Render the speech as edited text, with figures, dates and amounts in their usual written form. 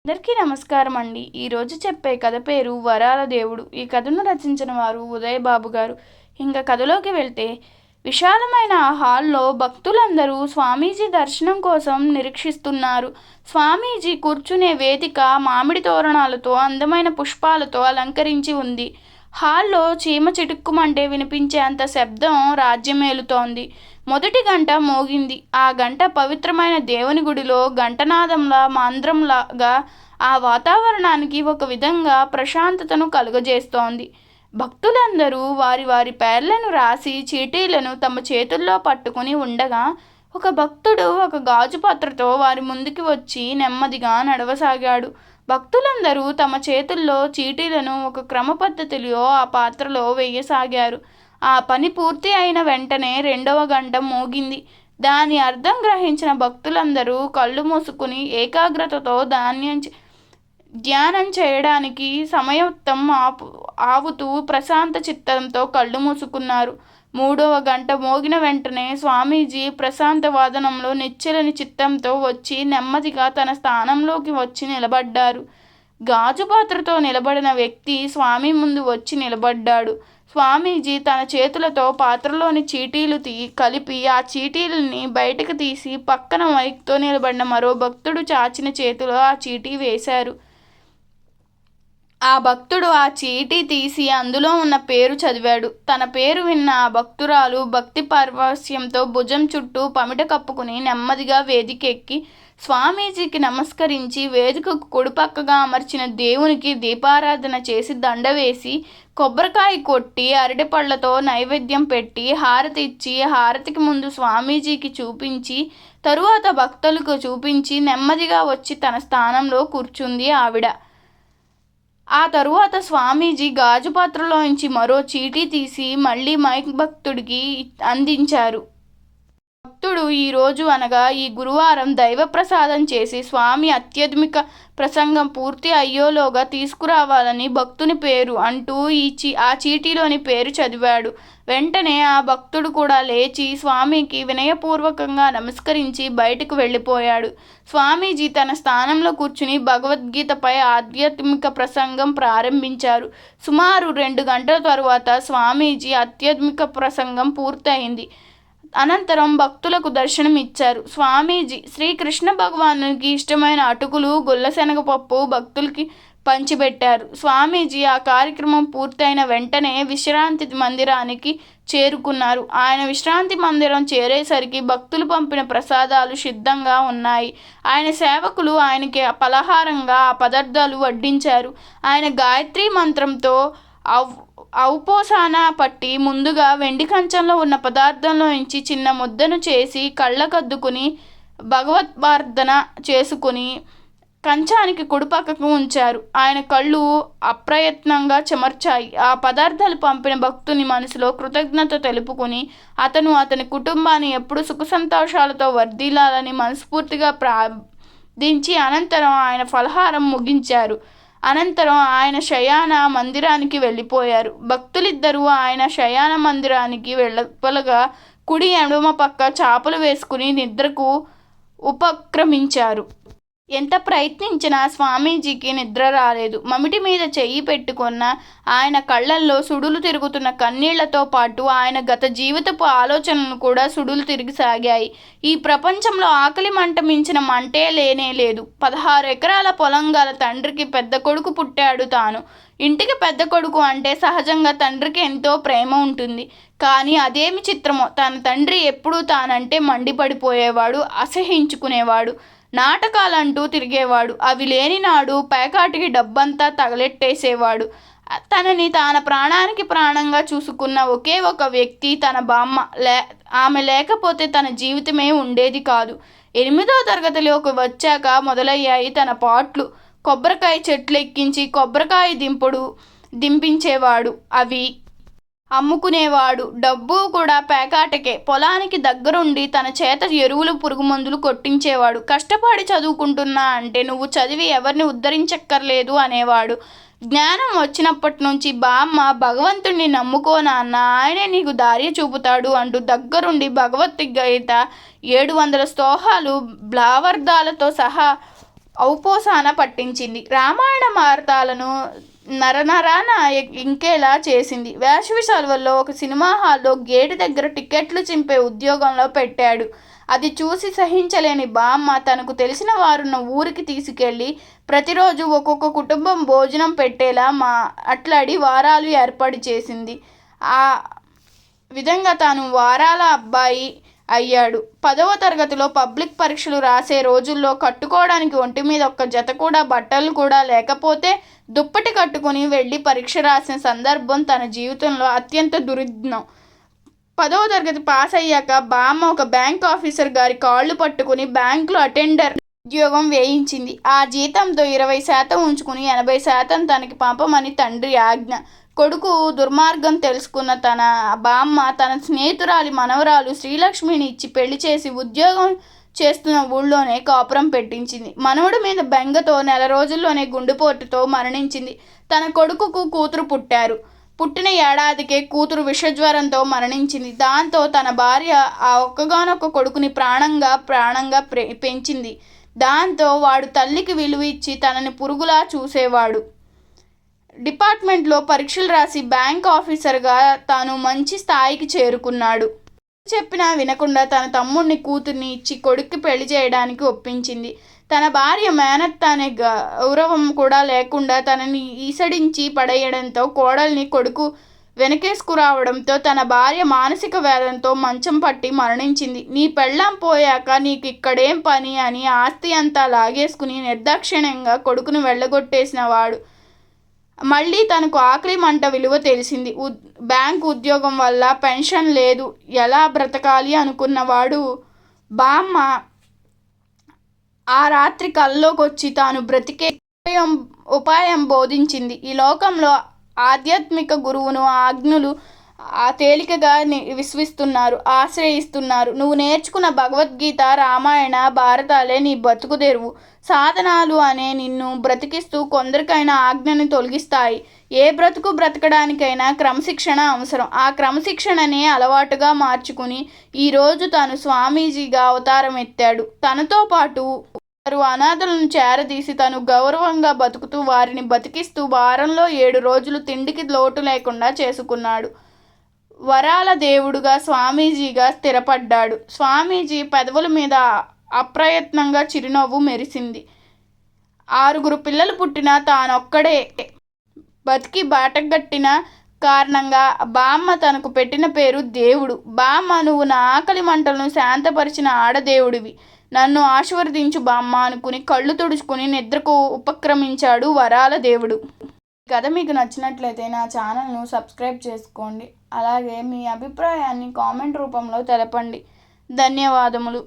అందరికీ నమస్కారం అండి. ఈరోజు చెప్పే కథ పేరు వరాల దేవుడు. ఈ కథను రచించిన వారు ఉదయబాబు గారు. ఇంకా కథలోకి వెళ్తే, విశాలమైన హాల్లో భక్తులందరూ స్వామీజీ దర్శనం కోసం నిరీక్షిస్తున్నారు. స్వామీజీ కూర్చునే వేదిక మామిడి తోరణాలతో అందమైన పుష్పాలతో అలంకరించి ఉంది. హాల్లో చీమ చిటుక్కుమంటే వినిపించేంత శబ్దం రాజ్యమేలుతోంది. మొదటి గంట మోగింది. ఆ గంట పవిత్రమైన దేవుని గుడిలో ఘంటనాదంలా మంత్రంలాగా ఆ వాతావరణానికి ఒక విధంగా ప్రశాంతతను కలుగజేస్తోంది. భక్తులందరూ వారి వారి పేర్లను రాసి చీటీలను తమ చేతుల్లో పట్టుకుని ఉండగా, ఒక భక్తుడు ఒక గాజు పాత్రతో వారి ముందుకి వచ్చి నెమ్మదిగా నడవసాగాడు. భక్తులందరూ తమ చేతుల్లో చీటీలను ఒక క్రమ పద్ధతిలో ఆ పాత్రలో వేయసాగారు. ఆ పని పూర్తి అయిన వెంటనే రెండవ గంట మోగింది. దాని అర్థం గ్రహించిన భక్తులందరూ కళ్ళు మూసుకుని ఏకాగ్రతతో ధ్యానం చేయడానికి సమయత్తం ఆవుతూ ప్రశాంత చిత్తంతో కళ్ళు మూసుకున్నారు. మూడవ గంట మోగిన వెంటనే స్వామీజీ ప్రశాంత వాదనంలో నిశ్చలని చిత్తంతో వచ్చి నెమ్మదిగా తన స్థానంలోకి వచ్చి నిలబడ్డారు. గాజు పాత్రతో నిలబడిన వ్యక్తి స్వామి ముందు వచ్చి నిలబడ్డాడు. స్వామీజీ తన చేతులతో పాత్రలోని చీటీలు కలిపి ఆ చీటీలని బయటకు తీసి పక్కన మైక్తో నిలబడిన మరో భక్తుడు చాచిన చేతిలో ఆ చీటీ వేశారు. ఆ భక్తుడు ఆ చీటీ తీసి అందులో ఉన్న పేరు చదివాడు. తన పేరు విన్న ఆ భక్తురాలు భక్తి పారవస్యంతో భుజం చుట్టూ పమిట కప్పుకుని నెమ్మదిగా వేదికెక్కి స్వామీజీకి నమస్కరించి వేదికకు కుడిపక్కగా అమర్చిన దేవునికి దీపారాధన చేసి దండ వేసి కొబ్బరికాయ కొట్టి అరటిపళ్లతో నైవేద్యం పెట్టి హారతి ఇచ్చి హారతికి ముందు స్వామీజీకి చూపించి తరువాత భక్తులకు చూపించి నెమ్మదిగా వచ్చి తన స్థానంలో కూర్చుంది ఆవిడ. ఆ తరువాత స్వామీజీ గాజు పాత్రలోంచి మరో చీటీ తీసి మళ్ళీ మైక్ భక్తుడికి అందించారు. భక్తుడు ఈరోజు అనగా ఈ గురువారం దైవ ప్రసాదం చేసి స్వామి ఆధ్యాత్మిక ప్రసంగం పూర్తి అయ్యేలోగా తీసుకురావాలని భక్తుని పేరు అంటూ ఆ చీటీలోని పేరు చదివాడు. వెంటనే ఆ భక్తుడు కూడా లేచి స్వామికి వినయపూర్వకంగా నమస్కరించి బయటకు వెళ్ళిపోయాడు. స్వామీజీ తన స్థానంలో కూర్చుని భగవద్గీతపై ఆధ్యాత్మిక ప్రసంగం ప్రారంభించారు. సుమారు 2 గంటల తరువాత స్వామీజీ ఆధ్యాత్మిక ప్రసంగం పూర్తయింది. అనంతరం భక్తులకు దర్శనం ఇచ్చారు. స్వామీజీ శ్రీకృష్ణ భగవానునికి ఇష్టమైన అటుకులు గుల్లశనగపప్పు భక్తులకి పంచిపెట్టారు. స్వామీజీ ఆ కార్యక్రమం పూర్తయిన వెంటనే విశ్రాంతి మందిరానికి చేరుకున్నారు. ఆయన విశ్రాంతి మందిరం చేరేసరికి భక్తులు పంపిన ప్రసాదాలు సిద్ధంగా ఉన్నాయి. ఆయన సేవకులు ఆయనకి పలహారంగా ఆ పదార్థాలు వడ్డించారు. ఆయన గాయత్రి మంత్రంతో ఔపోసాన పట్టి ముందుగా వెండి కంచంలో ఉన్న పదార్థంలో నుంచి చిన్న ముద్దను చేసి కళ్ళకద్దుకుని భగవద్ప్రార్థన చేసుకుని కంచానికి కుడిపక్కకు ఉంచారు. ఆయన కళ్ళు అప్రయత్నంగా చెమర్చాయి. ఆ పదార్థాలు పంపిన భక్తుని మనసులో కృతజ్ఞత తెలుపుకుని అతని కుటుంబాన్ని ఎప్పుడు సుఖ సంతోషాలతో వర్ధిల్లాలని మనస్ఫూర్తిగా ప్రార్థించి అనంతరం ఆయన ఫలహారం ముగించారు. అనంతరం ఆయన శయన మందిరానికి వెళ్ళిపోయారు. భక్తులిద్దరూ ఆయన శయన మందిరానికి వెళ్ళగా కుడి ఎడమ పక్క చాపలు వేసుకుని నిద్రకు ఉపక్రమించారు. ఎంత ప్రయత్నించినా స్వామీజీకి నిద్ర రాలేదు. మమిటి మీద చెయ్యి పెట్టుకున్న ఆయన కళ్ళల్లో సుడులు తిరుగుతున్న కన్నీళ్లతో పాటు ఆయన గత జీవితపు ఆలోచనలు కూడా సుడులు తిరిగిసాగాయి. ఈ ప్రపంచంలో ఆకలి మంట మించిన మంటే లేనే లేదు. 16 ఎకరాల పొలం గల తండ్రికి పెద్ద కొడుకు పుట్టాడు. తాను ఇంటికి పెద్ద కొడుకు అంటే సహజంగా తండ్రికి ఎంతో ప్రేమ ఉంటుంది. కానీ అదేమి చిత్రమో, తన తండ్రి ఎప్పుడూ తానంటే మండిపడిపోయేవాడు, అసహించుకునేవాడు, నాటకాలంటూ తిరిగేవాడు. అవి లేని నాడు పేకాటికి డబ్బంతా తగలెట్టేసేవాడు. తనని తన ప్రాణానికి ప్రాణంగా చూసుకున్న ఒకే ఒక వ్యక్తి తన బామ్మ. ఆమె లేకపోతే తన జీవితమే ఉండేది కాదు. 8వ తరగతిలోకి వచ్చాక మొదలయ్యాయి తన పాట్లు. కొబ్బరికాయ చెట్లు ఎక్కించి కొబ్బరికాయ దింపించేవాడు. అవి అమ్ముకునేవాడు. డబ్బు కూడా పేకాటకే. పొలానికి దగ్గరుండి తన చేత ఎరువులు పురుగు మందులు కొట్టించేవాడు. కష్టపడి చదువుకుంటున్నా అంటే నువ్వు చదివి ఎవరిని ఉద్ధరించక్కర్లేదు అనేవాడు. జ్ఞానం వచ్చినప్పటి నుంచి బామ్మ భగవంతుణ్ణి నమ్ముకో నాన్న, ఆయనే నీకు దారి చూపుతాడు అంటూ దగ్గరుండి భగవద్గీత 700 శ్లోకాలు బ్లావర్ధాలతో సహా ఔపోసాన పట్టించింది. రామాయణ భారతాలను నరనరాన ఇంకేలా చేసింది. వేసవి సెలవుల్లో ఒక సినిమా హాల్లో గేటు దగ్గర టికెట్లు చింపే ఉద్యోగంలో పెట్టాడు. అది చూసి సహించలేని బామ్మ తనకు తెలిసిన వారున్న ఊరికి తీసుకెళ్ళి ప్రతిరోజు ఒక్కొక్క కుటుంబం భోజనం పెట్టేలా అట్లాడి వారాలు ఏర్పాటు చేసింది. ఆ విధంగా తాను వారాల అబ్బాయి అయ్యాడు. 10వ తరగతిలో పబ్లిక్ పరీక్షలు రాసే రోజుల్లో కట్టుకోవడానికి ఒంటి మీద ఒక్క జత కూడా బట్టలు కూడా లేకపోతే దుప్పటి కట్టుకుని వెళ్ళి పరీక్ష రాసిన సందర్భం తన జీవితంలో అత్యంత దుర్దినం. 10వ తరగతి పాస్ అయ్యాక బామ్మ ఒక బ్యాంక్ ఆఫీసర్ గారి కాళ్ళు పట్టుకుని బ్యాంకులో అటెండర్ ఉద్యోగం వేయించింది. ఆ జీతంతో 20% ఉంచుకుని 80% తనకి పంపమని తండ్రి ఆజ్ఞ. కొడుకు దుర్మార్గం తెలుసుకున్న తన బామ్మ తన స్నేహితురాలి మనవరాలు శ్రీలక్ష్మిని ఇచ్చి పెళ్లి చేసి ఉద్యోగం చేస్తున్న ఊళ్ళోనే కాపురం పెట్టించింది. మనవడి మీద బెంగతో నెల రోజుల్లోనే గుండెపోటుతో మరణించింది. తన కొడుకుకు కూతురు పుట్టిన ఏడాదికే కూతురు విషజ్వరంతో మరణించింది. దాంతో తన భార్య ఆ ఒక్కగానొక్క కొడుకుని ప్రాణంగా పెంచింది. దాంతో వాడు తల్లికి విలువ ఇచ్చి తనని పురుగులా చూసేవాడు. డిపార్ట్మెంట్లో పరీక్షలు రాసి బ్యాంక్ ఆఫీసర్గా తాను మంచి స్థాయికి చేరుకున్నాడు. చెప్పినా వినకుండా తన తమ్ముడిని కూతుర్ని ఇచ్చి కొడుక్కి పెళ్లి చేయడానికి ఒప్పించింది. తన భార్య మేనత్త అనే గౌరవం కూడా లేకుండా తనని ఈసడించి పడేయడంతో కోడల్ని కొడుకు వెనకేసుకురావడంతో తన భార్య మానసిక వేదంతో మంచం పట్టి మరణించింది. నీ పెళ్ళాం పోయాక నీకు ఇక్కడేం పని అని ఆస్తి అంతా లాగేసుకుని నిర్దాక్షిణ్యంగా కొడుకును వెళ్ళగొట్టేసిన వాడు మళ్ళీ తనకు ఆకలి మంట విలువ తెలిసింది. బ్యాంకు ఉద్యోగం వల్ల పెన్షన్ లేదు, ఎలా బ్రతకాలి అనుకున్నవాడు బామ్మ ఆ రాత్రి కల్లోకొచ్చి తాను బ్రతికే ఉపాయం బోధించింది. ఈ లోకంలో ఆధ్యాత్మిక గురువును ఆజ్ఞలు తేలికగా విశ్వసిస్తున్నారు, ఆశ్రయిస్తున్నారు. నువ్వు నేర్చుకున్న భగవద్గీత, రామాయణ, భారతాలే నీ బతుకు తెరువు. సాధనాలు అనే నిన్ను బ్రతికిస్తూ కొందరికైనా ఆజ్ఞని తొలగిస్తాయి. ఏ బ్రతకడానికైనా క్రమశిక్షణ అవసరం. ఆ క్రమశిక్షణనే అలవాటుగా మార్చుకుని ఈరోజు తాను స్వామీజీగా అవతారం ఎత్తాడు. తనతో పాటు అనాథలను చేరదీసి తను గౌరవంగా బతుకుతూ వారిని బతికిస్తూ వారంలో 7 రోజులు తిండికి లోటు లేకుండా చేసుకున్నాడు. వరాల దేవుడుగా స్వామీజీగా స్థిరపడ్డాడు. స్వామీజీ పెదవుల మీద అప్రయత్నంగా చిరునవ్వు మెరిసింది. 6 పిల్లలు పుట్టినా తానొక్కడే బతికి బాటగట్టిన కారణంగా బామ్మ తనకు పెట్టిన పేరు దేవుడు. బామ్మ, నువ్వు నా ఆకలి మంటలను శాంతపరిచిన ఆడదేవుడివి, నన్ను ఆశీర్వదించు బామ్మ అనుకుని కళ్ళు తుడుచుకుని నిద్రకు ఉపక్రమించాడు వరాల దేవుడు. ఈ కథ మీకు నచ్చినట్లయితే నా ఛానల్ను సబ్స్క్రైబ్ చేసుకోండి. అలాగే మీ అభిప్రాయాన్ని కామెంట్ రూపంలో తెలపండి. ధన్యవాదములు.